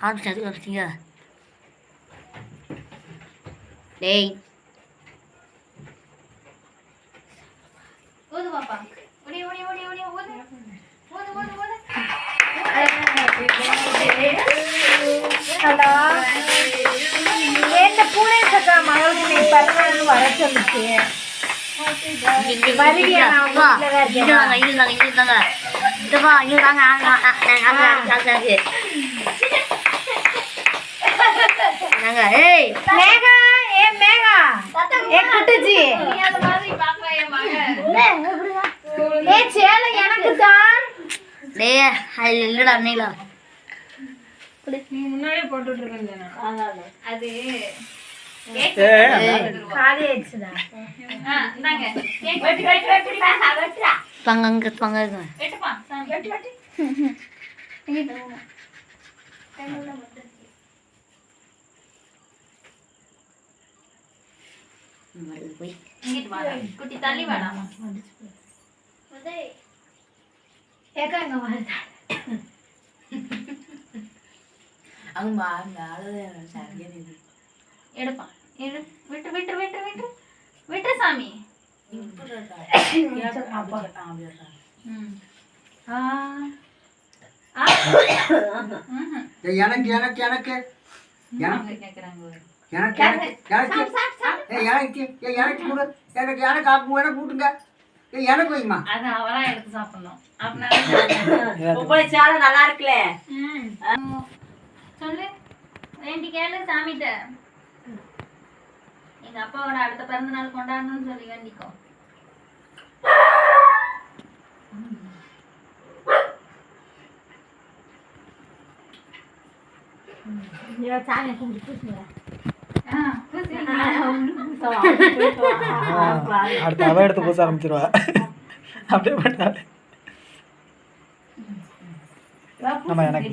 ஆரம்பிச்சது வச்சுங்க. டேய் ஓது பாப்பா. ஓடி ஓடி ஓடி ஓடி ஓது. ஓது ஓது ஓது. ஹலோ. என்ன பூனை சக்கா மகளுக்கு நீ பிறந்தநாள் வர சொல்லுச்சு. வருவியா? நான் உங்க வீட்டில் தான் இருக்கேன். இதுதாங்க இதுவா இதுதாங்க நாங்க ஏய் மேகா ஏ மேகா ஏ குட்டுச்சி தெரியாத மாதிரி பாப்பா என் மகன். ஏ சேலை எனக்கு தான். டேய் அது இல்லடா நீலா நீ முன்னாடியே போட்டுட்டு இருக்கேன். அது காலி ஆயிடுச்சுடா. இந்தாங்க. கேக் வெட்டு வெட்டு வெட்டுடா. வெட்டுடா. பங்கங்க வெட்டுப்பா. வெட்டு வெட்டு. போய் இங்கிட்டு வாடா. குட்டி தள்ளி வாடா. ஏக்கா இங்க வருதா? அங்க அழுது சரியா நின்று எடுப்பா. எடு. விட்டு விட்டு விட்டு விட்டு. விட்டு சாமி. ம். ஆ. ஆ. ம்ஹும். எனக்கு எனக்கு எனக்கு அவங்க கேக்குறாங்க. எனக்கு எனக்கு எனக்கு கொடு எனக்கு எனக்கு ஆக்கு எனக்கு கூட்டுங்க எனக்கு வைமா அது அவளா எடுத்து சாப்பிடணும். அப்படின்னா சேலை நல்லா இருக்குல்ல. சொல்லு. வேண்டி கேளு சாமிட்ட. எங்க அப்பாவோட அடுத்த பிறந்த நாள் கொண்டாடணும்னு சொல்லி வேண்டிக்கோ. சாமி கும்பிட்டு அடுத்து அவ எடுத்து பூச ஆரம்பிச்சிருவா. அப்படியே பண்ணாரு. நம்ம எனக்கு